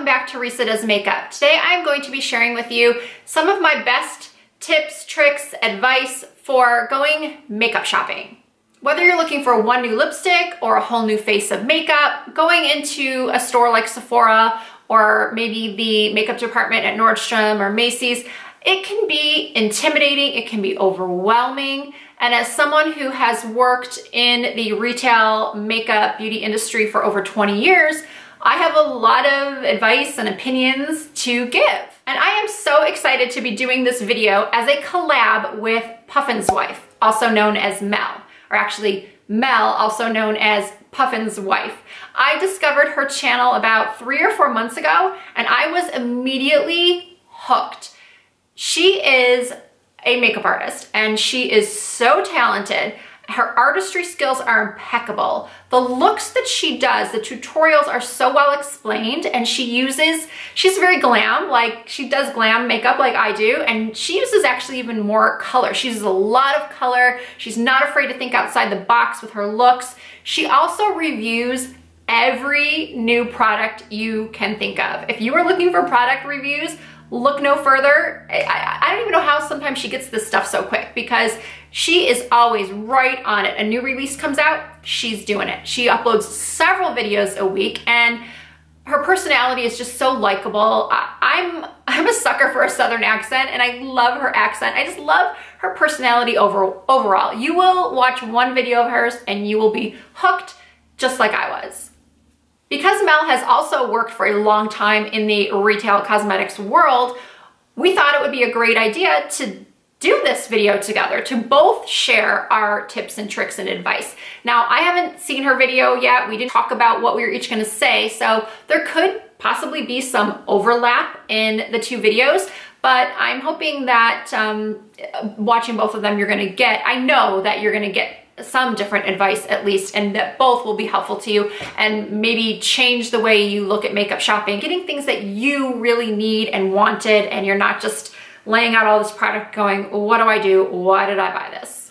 back to Risa Does Makeup. Today I'm going to be sharing with you some of my best tips, tricks, advice for going makeup shopping. Whether you're looking for one new lipstick or a whole new face of makeup, going into a store like Sephora or maybe the makeup department at Nordstrom or Macy's, it can be intimidating, it can be overwhelming. And as someone who has worked in the retail makeup beauty industry for over 20 years, I have a lot of advice and opinions to give. And I am so excited to be doing this video as a collab with Puffin's Wife, also known as Mel, or actually Mel, also known as Puffin's Wife. I discovered her channel about 3 or 4 months ago, and I was immediately hooked. She is a makeup artist, and she is so talented. Her artistry skills are impeccable. The looks that she does, the tutorials are so well explained, and she's very glam, like she does glam makeup like I do, and she uses actually even more color. She uses a lot of color. She's not afraid to think outside the box with her looks. She also reviews every new product you can think of. If you are looking for product reviews, look no further. I don't even know how sometimes she gets this stuff so quick, because she is always right on it. A new release comes out, she's doing it. She uploads several videos a week, and her personality is just so likable. I'm a sucker for a Southern accent, and I love her accent. I just love her personality overall. You will watch one video of hers and you will be hooked just like I was. Because Mel has also worked for a long time in the retail cosmetics world, we thought it would be a great idea to do this video together, to both share our tips and tricks and advice. Now, I haven't seen her video yet. We didn't talk about what we were each gonna say, so there could possibly be some overlap in the two videos, but I'm hoping that watching both of them, I know that you're gonna get some different advice at least, and that both will be helpful to you and maybe change the way you look at makeup shopping, getting things that you really need and wanted, and you're not just laying out all this product going, what do I do? Why did I buy this?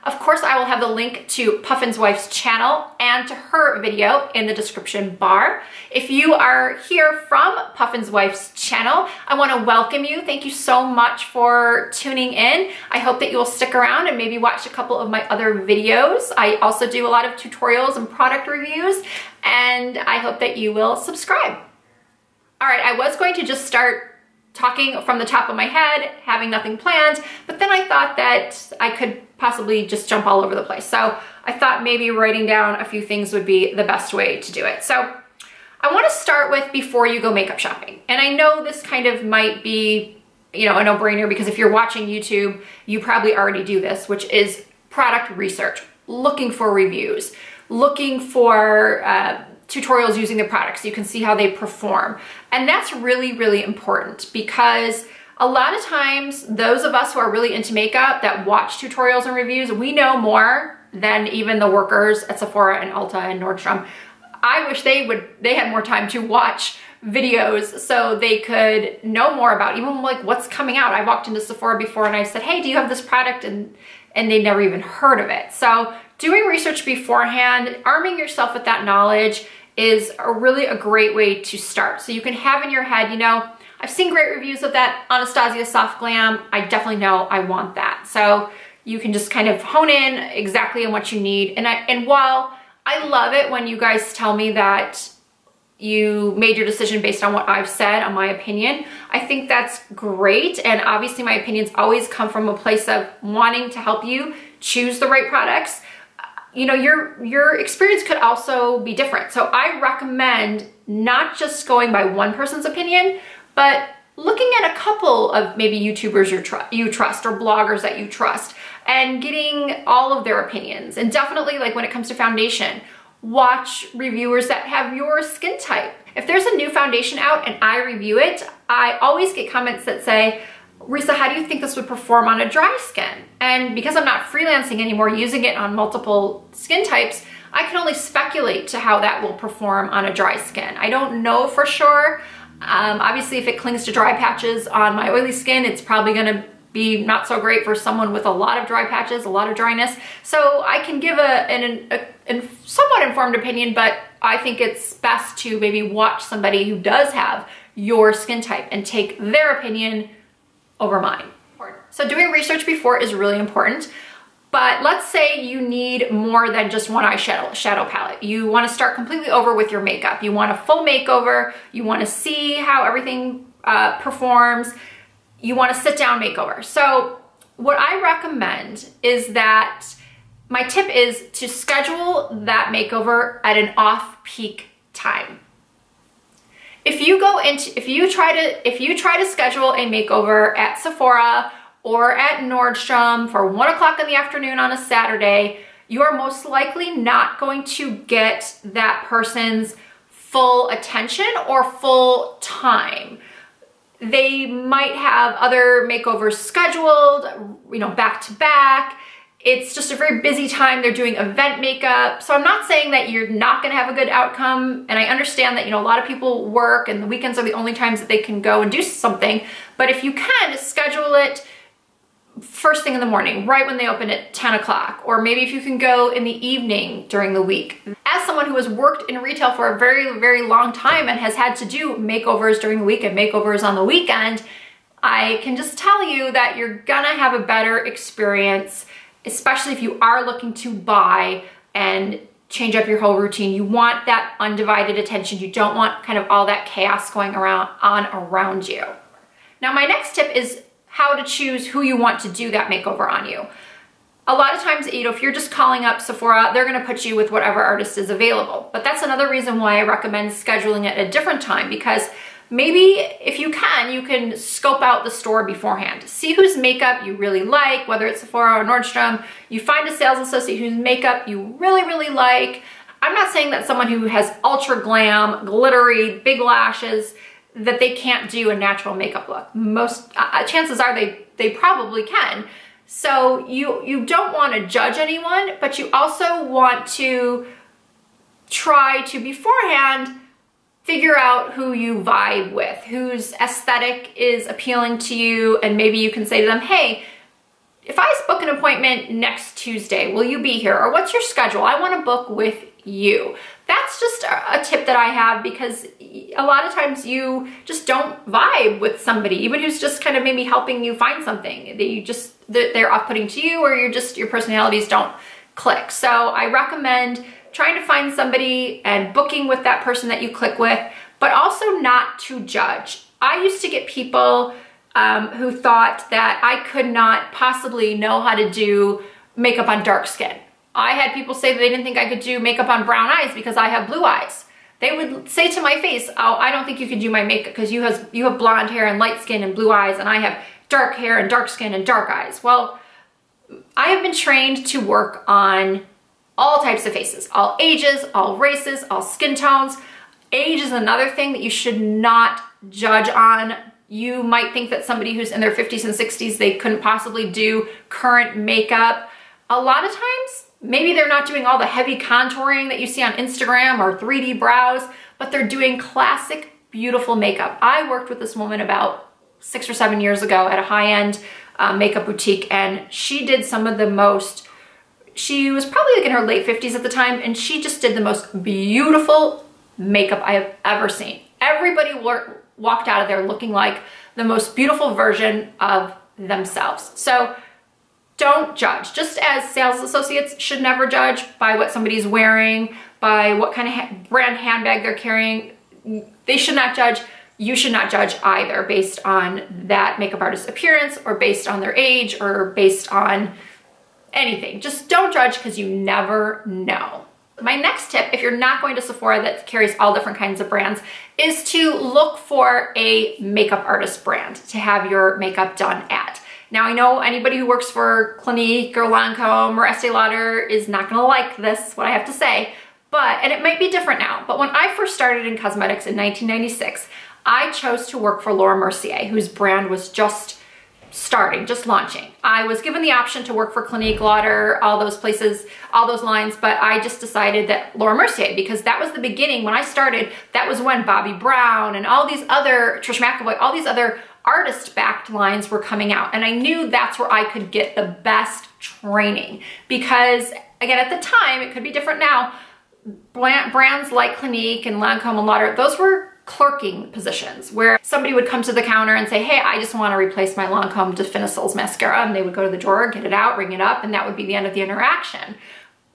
Of course, I will have the link to Puffin's Wife's channel and to her video in the description bar. If you are here from Puffin's Wife's channel, I want to welcome you. Thank you so much for tuning in. I hope that you will stick around and maybe watch a couple of my other videos. I also do a lot of tutorials and product reviews, and I hope that you will subscribe. All right, I was going to just start talking from the top of my head, having nothing planned, but then I thought that I could possibly just jump all over the place. So I thought maybe writing down a few things would be the best way to do it. So I want to start with before you go makeup shopping. And I know this kind of might be, a no-brainer, because if you're watching YouTube, you probably already do this, which is product research, looking for reviews, looking for tutorials using the products so you can see how they perform. And that's really, really important, because a lot of times those of us who are really into makeup that watch tutorials and reviews, we know more than even the workers at Sephora and Ulta and Nordstrom. I wish they had more time to watch videos so they could know more about even like what's coming out. I walked into Sephora before and I said, hey, do you have this product? And they never even heard of it. So doing research beforehand, arming yourself with that knowledge is really a great way to start. So you can have in your head, I've seen great reviews of that Anastasia Soft Glam. I definitely know I want that. So you can just kind of hone in exactly on what you need. And while I love it when you guys tell me that you made your decision based on what I've said, on my opinion, I think that's great. And obviously my opinions always come from a place of wanting to help you choose the right products. Your experience could also be different. So I recommend not just going by one person's opinion, but looking at a couple of maybe YouTubers you trust or bloggers that you trust and getting all of their opinions. And definitely, like when it comes to foundation, watch reviewers that have your skin type. If there's a new foundation out and I review it, I always get comments that say, Risa, how do you think this would perform on a dry skin? And because I'm not freelancing anymore, using it on multiple skin types, I can only speculate to how that will perform on a dry skin. I don't know for sure. Obviously, if it clings to dry patches on my oily skin, it's probably gonna be not so great for someone with a lot of dry patches, a lot of dryness. So I can give a somewhat informed opinion, but I think it's best to maybe watch somebody who does have your skin type and take their opinion over mine. So doing research before is really important. But let's say you need more than just one eyeshadow palette. You want to start completely over with your makeup. You want a full makeover. You want to see how everything performs. You want a sit-down makeover. So what I recommend is that my tip is to schedule that makeover at an off-peak time. If you try to schedule a makeover at Sephora or at Nordstrom for 1 o'clock in the afternoon on a Saturday, you are most likely not going to get that person's full attention or full time. They might have other makeovers scheduled, you know, back to back. It's just a very busy time. They're doing event makeup. So I'm not saying that you're not gonna have a good outcome. And I understand that, you know, a lot of people work and the weekends are the only times that they can go and do something. But if you can, schedule it first thing in the morning, right when they open at 10 o'clock, or maybe if you can go in the evening during the week. As someone who has worked in retail for a very, very long time and has had to do makeovers during the week and makeovers on the weekend, I can just tell you that you're gonna have a better experience, especially if you are looking to buy and change up your whole routine. You want that undivided attention. You don't want kind of all that chaos going around you. Now, my next tip is how to choose who you want to do that makeover on you. A lot of times, you know, if you're just calling up Sephora, they're gonna put you with whatever artist is available. But that's another reason why I recommend scheduling it at a different time, because maybe if you can scope out the store beforehand. See whose makeup you really like, whether it's Sephora or Nordstrom. You find a sales associate whose makeup you really, really like. I'm not saying that someone who has ultra glam, glittery, big lashes, that they can't do a natural makeup look. Most chances are they probably can. So you don't want to judge anyone, but you also want to try to beforehand figure out who you vibe with, whose aesthetic is appealing to you, and maybe you can say to them, hey, if I book an appointment next Tuesday, will you be here? Or what's your schedule? I want to book with you. That's just a tip that I have, because a lot of times you just don't vibe with somebody, even who's just kind of maybe helping you find something. They're off-putting to you, or your personalities don't click. So I recommend trying to find somebody and booking with that person that you click with, but also not to judge. I used to get people who thought that I could not possibly know how to do makeup on dark skin. I had people say that they didn't think I could do makeup on brown eyes because I have blue eyes. They would say to my face, oh, I don't think you can do my makeup because you have blonde hair and light skin and blue eyes, and I have dark hair and dark skin and dark eyes. Well, I have been trained to work on all types of faces, all ages, all races, all skin tones. Age is another thing that you should not judge on. You might think that somebody who's in their 50s and 60s, they couldn't possibly do current makeup. A lot of times, maybe they're not doing all the heavy contouring that you see on Instagram or 3D brows, but they're doing classic, beautiful makeup. I worked with this woman about 6 or 7 years ago at a high-end makeup boutique, and she did some of the most, she was probably like in her late 50s at the time, and she just did the most beautiful makeup I have ever seen. Everybody walked out of there looking like the most beautiful version of themselves. So don't judge. Just as sales associates should never judge by what somebody's wearing, by what kind of brand handbag they're carrying, they should not judge. You should not judge either based on that makeup artist's appearance, or based on their age, or based on anything. Just don't judge, because you never know. My next tip, if you're not going to Sephora that carries all different kinds of brands, is to look for a makeup artist brand to have your makeup done at. Now, I know anybody who works for Clinique or Lancome or Estee Lauder is not gonna like this, what I have to say, and it might be different now, but when I first started in cosmetics in 1996, I chose to work for Laura Mercier, whose brand was just starting, just launching. I was given the option to work for Clinique, Lauder, all those places, all those lines, but I just decided that Laura Mercier, because that was the beginning. When I started, that was when Bobbi Brown and all these other, Trish McAvoy, all these other artist-backed lines were coming out. And I knew that's where I could get the best training because, again, at the time, it could be different now, brands like Clinique and Lancome and Lauder, those were clerking positions where somebody would come to the counter and say, hey, I just want to replace my Lancome Definisils mascara. And they would go to the drawer, get it out, ring it up, and that would be the end of the interaction.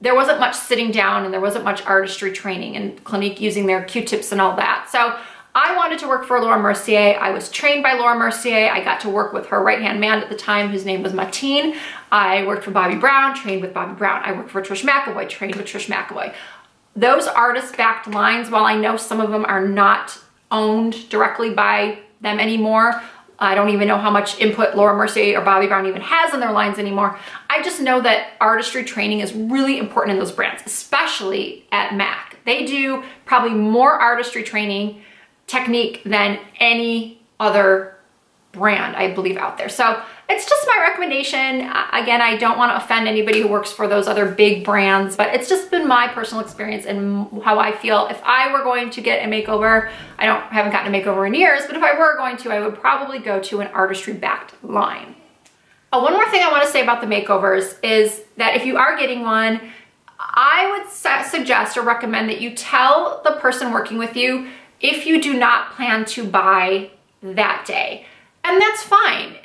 There wasn't much sitting down and there wasn't much artistry training and Clinique using their Q-tips and all that. So I wanted to work for Laura Mercier. I was trained by Laura Mercier. I got to work with her right-hand man at the time, whose name was Martine. I worked for Bobbi Brown, trained with Bobbi Brown. I worked for Trish McEvoy, trained with Trish McEvoy. Those artist-backed lines, while I know some of them are not owned directly by them anymore, I don't even know how much input Laura Mercier or Bobbi Brown even has in their lines anymore. I just know that artistry training is really important in those brands, especially at MAC. They do probably more artistry training technique than any other brand, I believe, out there. So it's just my recommendation. Again, I don't want to offend anybody who works for those other big brands, but it's just been my personal experience and how I feel. If I were going to get a makeover, haven't gotten a makeover in years, but if I were going to, I would probably go to an artistry-backed line. One more thing I want to say about the makeovers is that if you are getting one, I would suggest or recommend that you tell the person working with you if you do not plan to buy that day. And that's fine.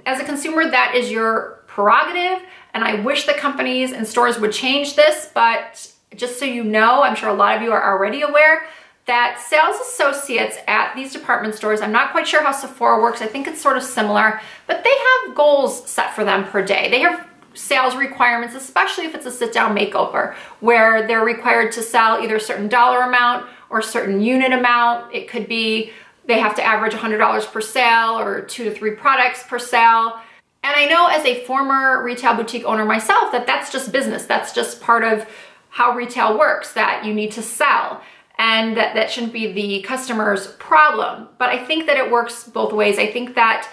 As a consumer, that is your prerogative, and I wish the companies and stores would change this, but just so you know, I'm sure a lot of you are already aware that sales associates at these department stores, I'm not quite sure how Sephora works, I think it's sort of similar, but they have goals set for them per day. They have sales requirements, especially if it's a sit-down makeover, where they're required to sell either a certain dollar amount or a certain unit amount. It could be they have to average $100 per sale or 2 to 3 products per sale. And I know as a former retail boutique owner myself that that's just business. That's just part of how retail works, that you need to sell. And that shouldn't be the customer's problem. But I think that it works both ways. I think that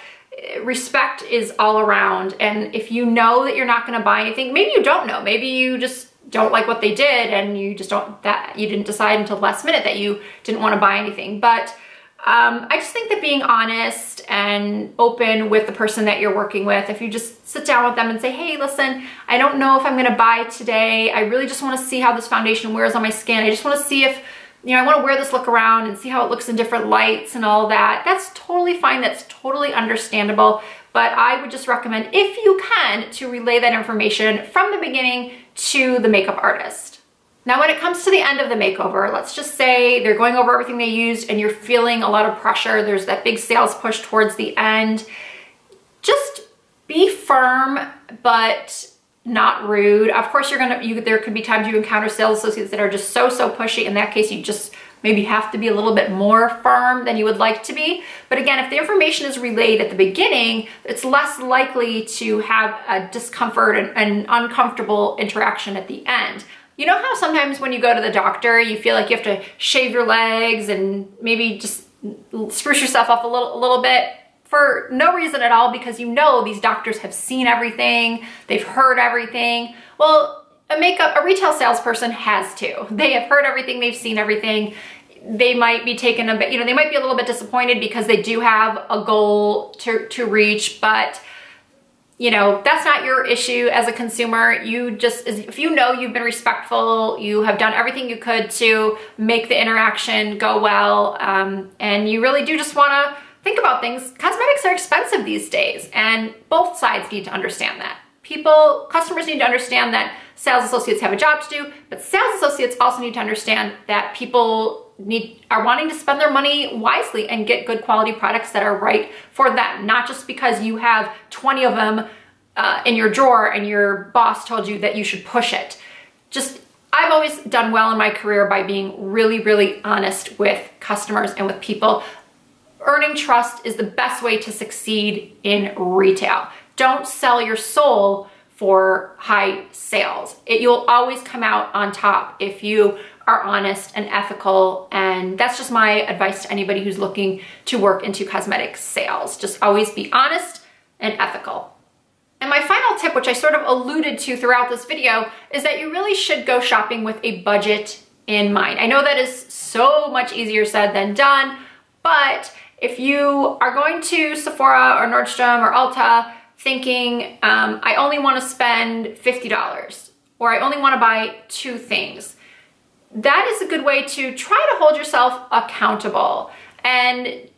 respect is all around. And if you know that you're not gonna buy anything, maybe you don't know, maybe you just don't like what they did and you just you didn't decide until the last minute that you didn't wanna buy anything. But I just think that being honest and open with the person that you're working with, if you just sit down with them and say, hey, listen, I don't know if I'm gonna buy today. I really just wanna see how this foundation wears on my skin. I just wanna see if, I wanna wear this look around and see how it looks in different lights and all that. That's totally fine, that's totally understandable. But I would just recommend, if you can, to relay that information from the beginning to the makeup artist. Now, when it comes to the end of the makeover, let's just say they're going over everything they used and you're feeling a lot of pressure. There's that big sales push towards the end. Just be firm, but not rude. Of course, there could be times you encounter sales associates that are just so pushy. In that case, you just maybe have to be a little bit more firm than you would like to be. But again, if the information is relayed at the beginning, it's less likely to have a discomfort and uncomfortable interaction at the end. You know how sometimes when you go to the doctor, you feel like you have to shave your legs and maybe just spruce yourself up a little bit for no reason at all, because you know these doctors have seen everything, they've heard everything. Well, a retail salesperson has too. They have heard everything, they've seen everything. They might be taken a bit, they might be a little bit disappointed because they do have a goal to reach, but that's not your issue as a consumer. If you know you've been respectful, you have done everything you could to make the interaction go well, and you really do just want to think about things. Cosmetics are expensive these days, and both sides need to understand that. Customers need to understand that sales associates have a job to do, but sales associates also need to understand that people are wanting to spend their money wisely and get good quality products that are right for them, not just because you have 20 of them in your drawer and your boss told you that you should push it. I've always done well in my career by being really honest with customers and with people. Earning trust is the best way to succeed in retail. Don't sell your soul for high sales. You'll always come out on top if you are honest and ethical, and that's just my advice to anybody who's looking to work into cosmetic sales. Just always be honest and ethical. And my final tip, which I sort of alluded to throughout this video, is that you really should go shopping with a budget in mind. I know that is so much easier said than done, but if you are going to Sephora or Nordstrom or Ulta thinking, I only want to spend $50 or I only want to buy 2 things, that is a good way to try to hold yourself accountable and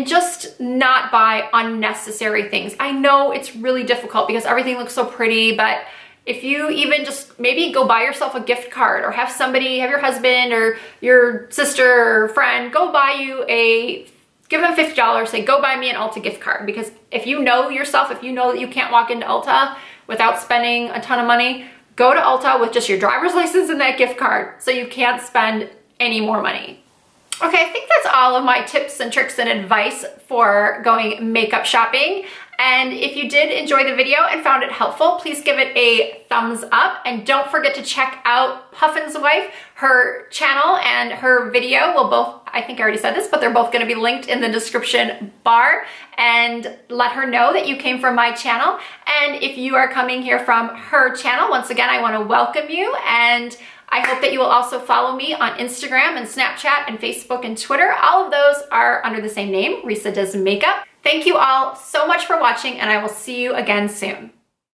just not buy unnecessary things. I know it's really difficult because everything looks so pretty, but if you even just maybe go buy yourself a gift card or have your husband or your sister or friend go buy you give them $50, say, go buy me an Ulta gift card. Because if you know yourself, if you know that you can't walk into Ulta without spending a ton of money, go to Ulta with just your driver's license and that gift card so you can't spend any more money. Okay, I think that's all of my tips and tricks and advice for going makeup shopping. And if you did enjoy the video and found it helpful, please give it a thumbs up. And don't forget to check out Puffin's wife. Her channel and her video will both, I think I already said this, but they're both gonna be linked in the description bar. And let her know that you came from my channel. And if you are coming here from her channel, once again, I wanna welcome you. And I hope that you will also follow me on Instagram and Snapchat and Facebook and Twitter. All of those are under the same name, Risa Does Makeup. Thank you all so much for watching, and I will see you again soon.